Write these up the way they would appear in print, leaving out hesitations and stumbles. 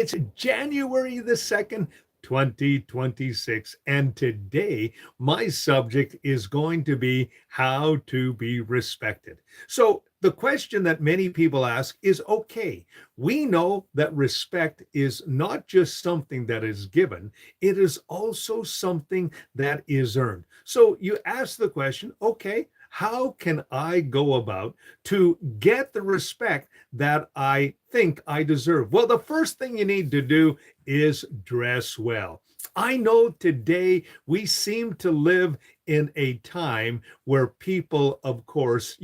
It's January the 2nd, 2026. And today, my subject is going to be how to be respected. So, the question that many people ask is okay, we know that respect is not just something that is given, it is also something that is earned. So, you ask the question, okay, how can I go about to get the respect that I think I deserve? Well, the first thing you need to do is dress well. I know today we seem to live in a time where people, of course,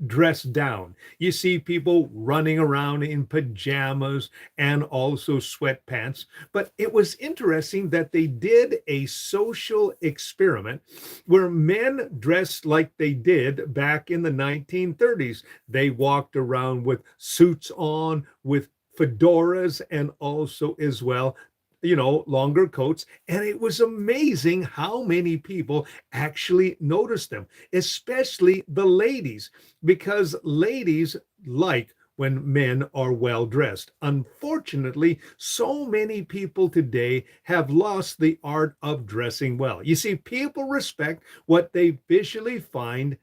dress down. You see people running around in pajamas and also sweatpants. But it was interesting that they did a social experiment where men dressed like they did back in the 1930s. They walked around with suits on, with fedoras, and also as well longer coats. And it was amazing how many people actually noticed them, especially the ladies, because ladies like when men are well dressed. Unfortunately, so many people today have lost the art of dressing well. You see, people respect what they visually find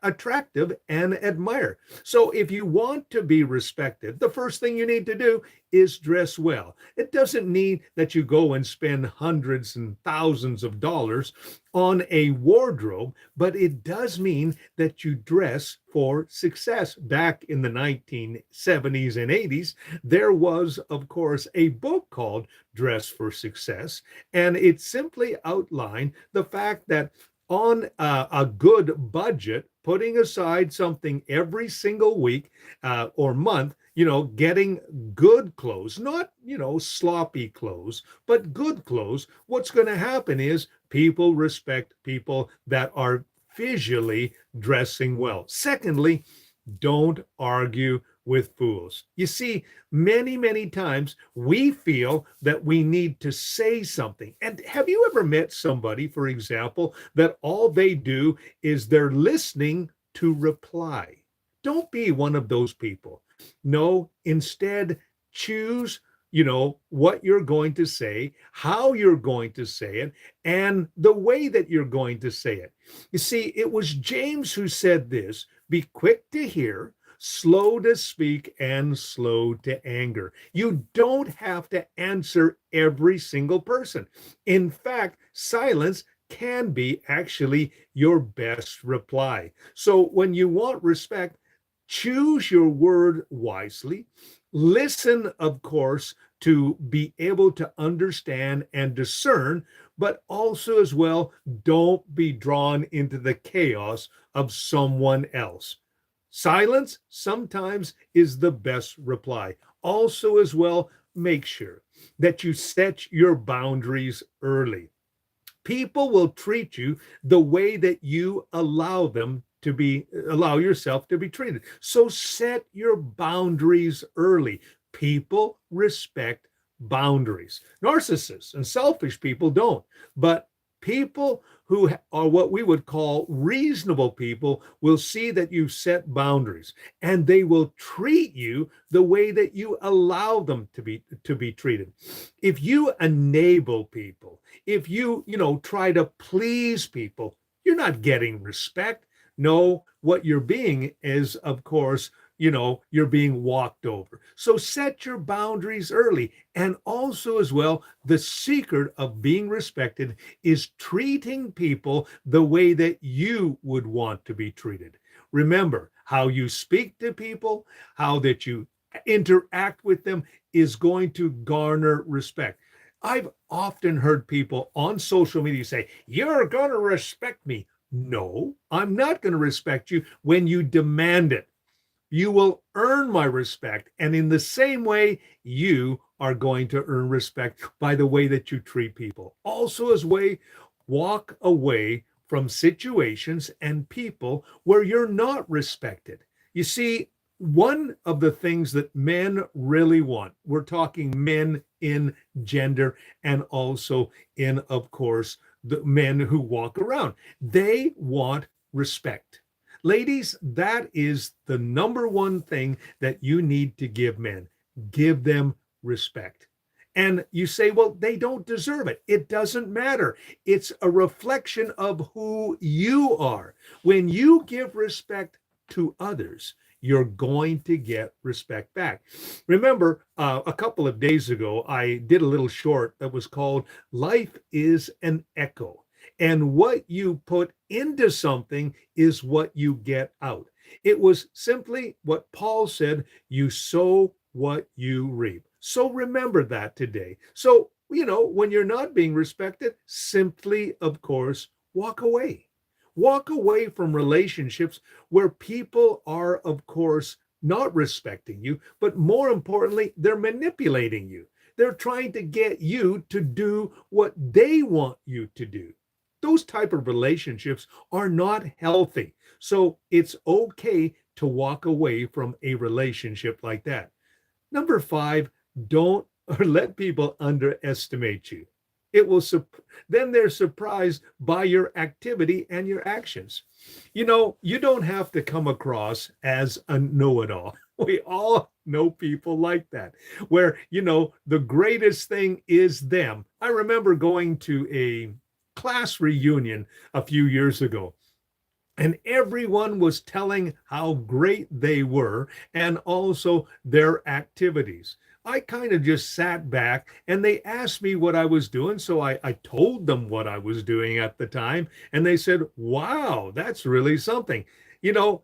attractive and admire. So if you want to be respected, the first thing you need to do is dress well. It doesn't mean that you go and spend hundreds and thousands of dollars on a wardrobe, but it does mean that you dress for success. Back in the 1970s and 80s, there was, of course, a book called Dress for Success, and it simply outlined the fact that on a good budget, putting aside something every single week or month, getting good clothes, not, sloppy clothes, but good clothes, what's going to happen is people respect people that are visually dressing well. Secondly, don't argue with fools. You see, many times we feel that we need to say something. And have you ever met somebody, for example, that all they do is they're listening to reply? Don't be one of those people. No, instead, choose what you're going to say, how you're going to say it, and the way that you're going to say it. You see, it was James who said this: be quick to hear, slow to speak, and slow to anger. You don't have to answer every single person. In fact, silence can be actually your best reply. So when you want respect, choose your word wisely. Listen, of course, to be able to understand and discern, but also as well, don't be drawn into the chaos of someone else. Silence sometimes is the best reply. Also, as well, make sure that you set your boundaries early. People will treat you the way that you allow yourself to be treated. So set your boundaries early. People respect boundaries. Narcissists and selfish people don't, but people who are what we would call reasonable people will see that you set boundaries, and they will treat you the way that you allow them to be treated. If you enable people, if you try to please people, you're not getting respect. No, what you're being is, of course, you're being walked over. So set your boundaries early. And also, as well, the secret of being respected is treating people the way that you would want to be treated. Remember, how you speak to people, how that you interact with them is going to garner respect. I've often heard people on social media say, "You're going to respect me." No, I'm not going to respect you when you demand it. You will earn my respect. And in the same way, you are going to earn respect by the way that you treat people. Also, as way, walk away from situations and people where you're not respected. You see, one of the things that men really want, we're talking men in gender and also in, of course, the men who walk around, they want respect. Ladies, that is the number one thing that you need to give men. Give them respect. And you say, well, they don't deserve it. It doesn't matter. It's a reflection of who you are. When you give respect to others, you're going to get respect back. Remember, a couple of days ago, I did a little short that was called Life is an Echo. And what you put into something is what you get out. It was simply what Paul said, you sow what you reap. So remember that today. So, when you're not being respected, simply, of course, walk away. Walk away from relationships where people are, of course, not respecting you, but more importantly, they're manipulating you. They're trying to get you to do what they want you to do. Those type of relationships are not healthy. So it's okay to walk away from a relationship like that. Number 5, don't or let people underestimate you. It will then they're surprised by your activity and your actions. You don't have to come across as a know-it-all. We all know people like that, where the greatest thing is them. I remember going to a class reunion a few years ago, and everyone was telling how great they were and also their activities. I kind of just sat back and they asked me what I was doing. So I told them what I was doing at the time. And they said, wow, that's really something. You know,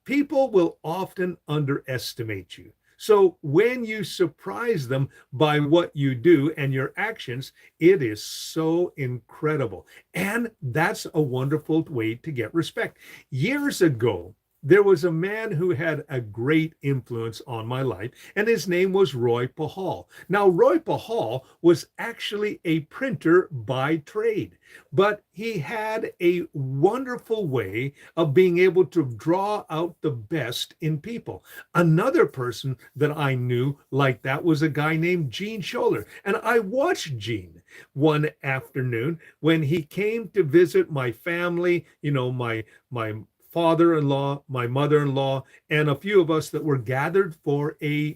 People will often underestimate you. So when you surprise them by what you do and your actions, it is so incredible. And that's a wonderful way to get respect. Years ago, there was a man who had a great influence on my life, and his name was Roy Pahal. Now, Roy Pahal was actually a printer by trade, but he had a wonderful way of being able to draw out the best in people. Another person that I knew like that was a guy named Gene Scholler. And I watched Gene one afternoon when he came to visit my family, my father-in-law, my mother-in-law, and a few of us that were gathered for a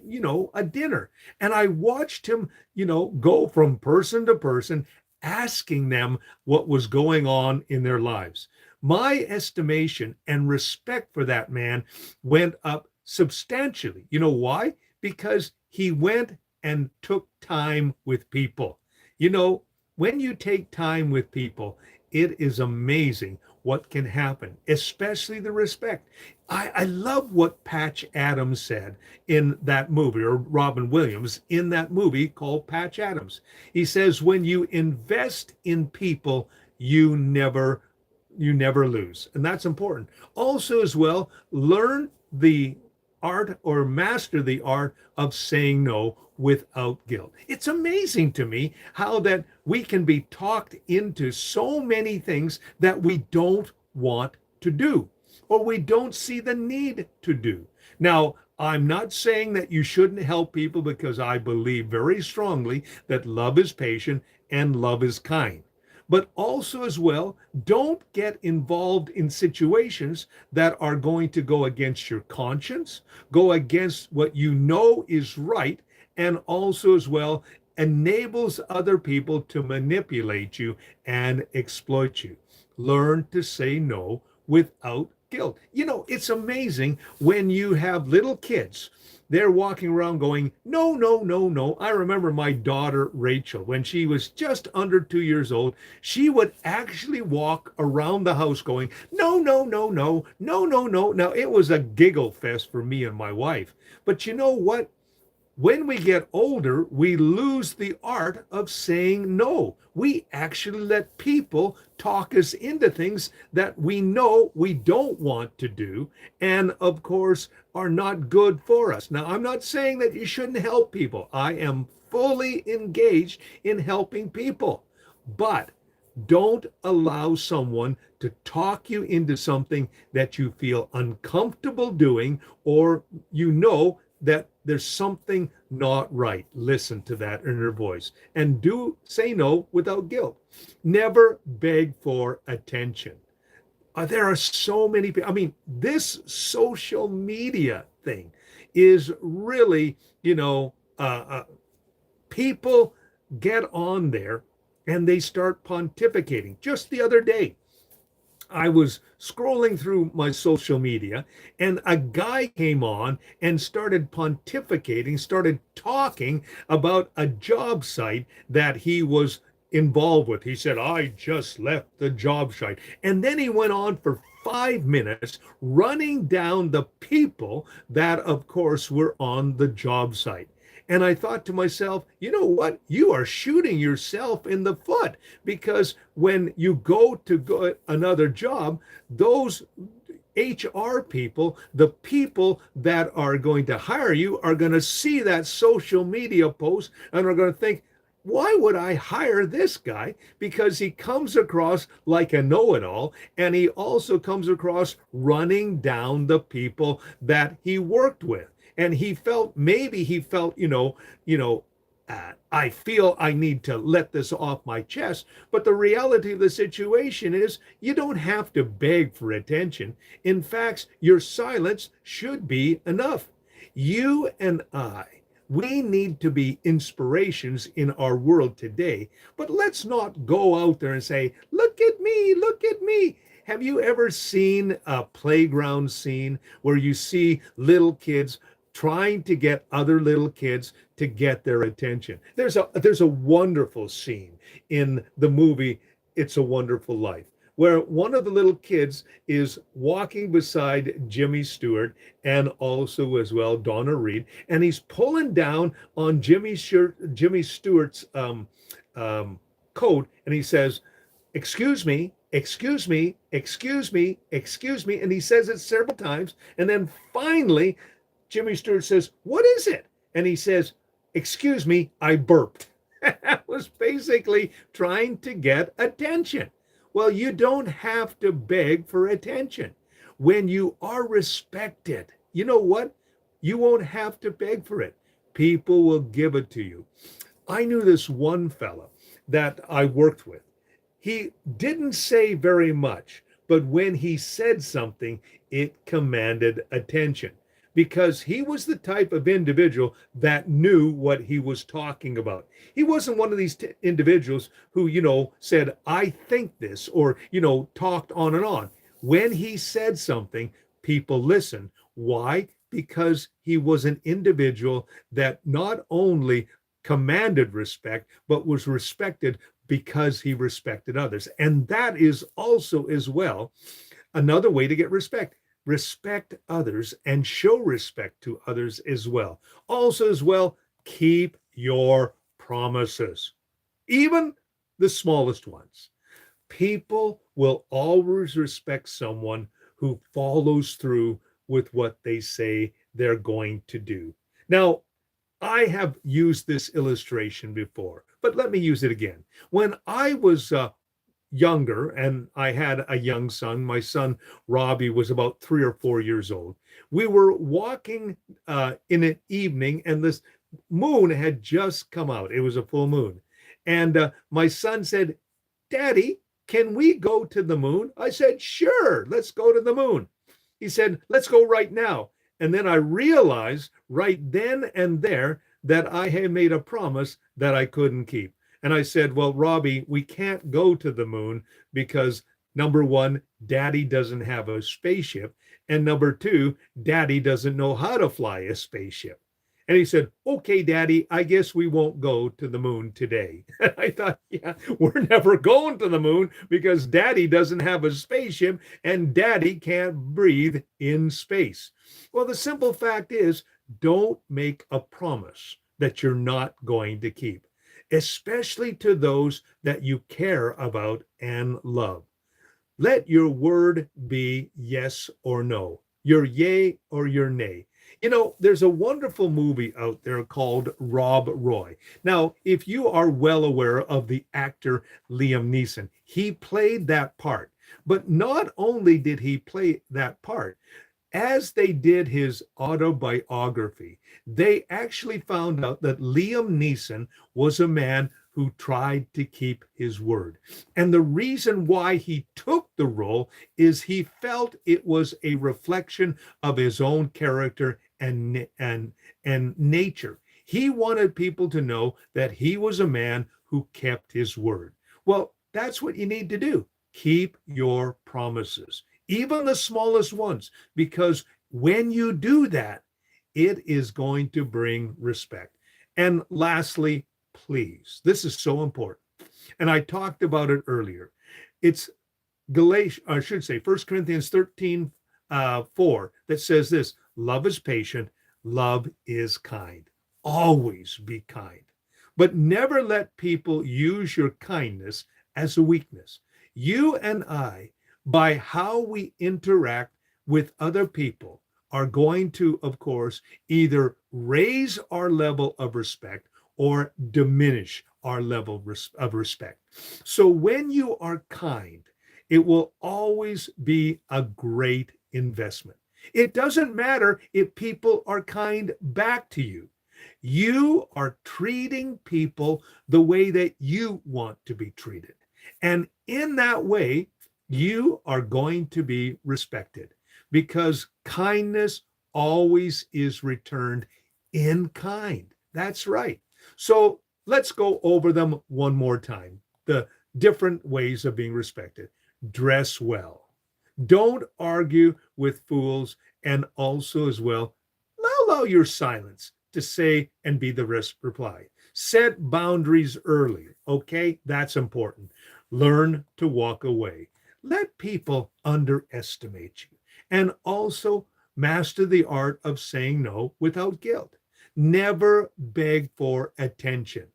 dinner. And I watched him, go from person to person, asking them what was going on in their lives. My estimation and respect for that man went up substantially. You know why? Because he went and took time with people. When you take time with people, it is amazing what can happen, especially the respect. I love what Patch Adams said in that movie, or Robin Williams in that movie called Patch Adams. He says, when you invest in people, you never lose. And that's important. Also, as well, learn the art or master the art of saying no without guilt. It's amazing to me how that we can be talked into so many things that we don't want to do or we don't see the need to do. Now, I'm not saying that you shouldn't help people, because I believe very strongly that love is patient and love is kind. But also, as well, don't get involved in situations that are going to go against your conscience, go against what you know is right, and also, as well, enables other people to manipulate you and exploit you. Learn to say no without guilt. It's amazing when you have little kids. They're walking around going, no, no, no, no. I remember my daughter, Rachel, when she was just under 2 years old, she would actually walk around the house going, no, no, no, no, no, no, no. Now, it was a giggle fest for me and my wife. But you know what? When we get older, we lose the art of saying no. We actually let people talk us into things that we know we don't want to do, and of course, are not good for us. Now, I'm not saying that you shouldn't help people. I am fully engaged in helping people, but don't allow someone to talk you into something that you feel uncomfortable doing, or that there's something not right. Listen to that inner voice and do say no without guilt. Never beg for attention. There are so many people. I mean, this social media thing is really, People get on there and they start pontificating. Just the other day, I was scrolling through my social media and a guy came on and started pontificating, started talking about a job site that he was involved with. He said, I just left the job site. And then he went on for 5 minutes running down the people that, of course, were on the job site. And I thought to myself, you know what? You are shooting yourself in the foot, because when you go another job, those HR people, the people that are going to hire you, are going to see that social media post and are going to think, why would I hire this guy? Because he comes across like a know-it-all, and he also comes across running down the people that he worked with. And maybe he felt, I feel I need to let this off my chest. But the reality of the situation is you don't have to beg for attention. In fact, your silence should be enough. You and we need to be inspirations in our world today. But let's not go out there and say, look at me, look at me. Have you ever seen a playground scene where you see little kids trying to get other little kids to get their attention? There's a wonderful scene in the movie It's a Wonderful Life, where one of the little kids is walking beside Jimmy Stewart and also as well Donna Reed, and he's pulling down on Jimmy Stewart's coat, and he says, "Excuse me, excuse me, excuse me, excuse me," and he says it several times, and then finally Jimmy Stewart says, "What is it?" And he says, "Excuse me, I burped." That was basically trying to get attention. Well, you don't have to beg for attention. When you are respected, you know what? You won't have to beg for it. People will give it to you. I knew this one fella that I worked with. He didn't say very much, but when he said something, it commanded attention, because he was the type of individual that knew what he was talking about. He wasn't one of these individuals who, said, I think this, or, talked on and on. When he said something, people listened. Why? Because he was an individual that not only commanded respect, but was respected because he respected others. And that is also, as well, another way to get respect. Respect others and show respect to others as well. Also, as well, keep your promises, even the smallest ones. People will always respect someone who follows through with what they say they're going to do. Now, I have used this illustration before, but let me use it again. When I was younger and I had a young son, my son Robbie was about 3 or 4 years old. We were walking in an evening, and this moon had just come out. It was a full moon. And my son said, Daddy, can we go to the moon? I said, sure, let's go to the moon. He said, let's go right now. And then I realized right then and there that I had made a promise that I couldn't keep. And I said, well, Robbie, we can't go to the moon because, number one, Daddy doesn't have a spaceship. And number two, Daddy doesn't know how to fly a spaceship. And he said, okay, Daddy, I guess we won't go to the moon today. And I thought, yeah, we're never going to the moon because Daddy doesn't have a spaceship and Daddy can't breathe in space. Well, the simple fact is, don't make a promise that you're not going to keep, especially to those that you care about and love. Let your word be yes or no, your yay or your nay. There's a wonderful movie out there called Rob Roy. Now, if you are well aware of the actor Liam Neeson, he played that part. But not only did he play that part, as they did his autobiography, they actually found out that Liam Neeson was a man who tried to keep his word. And the reason why he took the role is he felt it was a reflection of his own character and nature. He wanted people to know that he was a man who kept his word. Well, that's what you need to do. Keep your promises, even the smallest ones, because when you do that, it is going to bring respect. And lastly, please, this is so important. And I talked about it earlier. It's Galatians, I should say, 1 Corinthians 13, 4, that says this: love is patient, love is kind. Always be kind, but never let people use your kindness as a weakness. You and I, by how we interact with other people, are going to, of course, either raise our level of respect or diminish our level of respect. So when you are kind, it will always be a great investment. It doesn't matter if people are kind back to you. You are treating people the way that you want to be treated. And in that way, you are going to be respected because kindness always is returned in kind. That's right. So let's go over them one more time. The different ways of being respected. Dress well. Don't argue with fools, and also as well, allow your silence to say and be the reply. Set boundaries early. Okay, that's important. Learn to walk away. Let people underestimate you, and also master the art of saying no without guilt. Never beg for attention.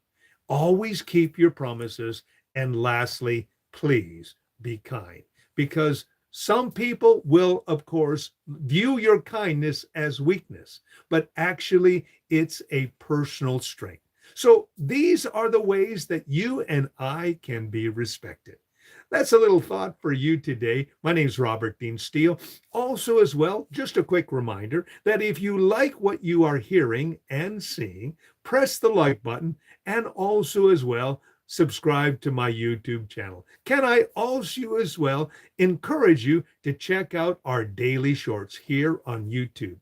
Always keep your promises. And lastly, please be kind, because some people will, of course, view your kindness as weakness, but actually it's a personal strength. So these are the ways that you and I can be respected. That's a little thought for you today. My name is Robert Dean Steele. Also, as well, just a quick reminder that if you like what you are hearing and seeing, press the like button, and also as well, subscribe to my YouTube channel. Can I also as well encourage you to check out our daily shorts here on YouTube?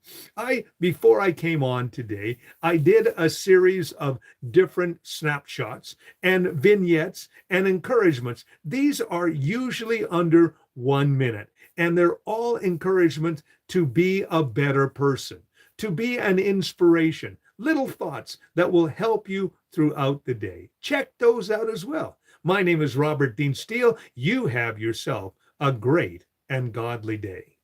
Before I came on today, I did a series of different snapshots and vignettes and encouragements. These are usually under 1 minute, and they're all encouragement to be a better person, to be an inspiration, little thoughts that will help you throughout the day. Check those out as well. My name is Robert Dean Steele. You have yourself a great and godly day.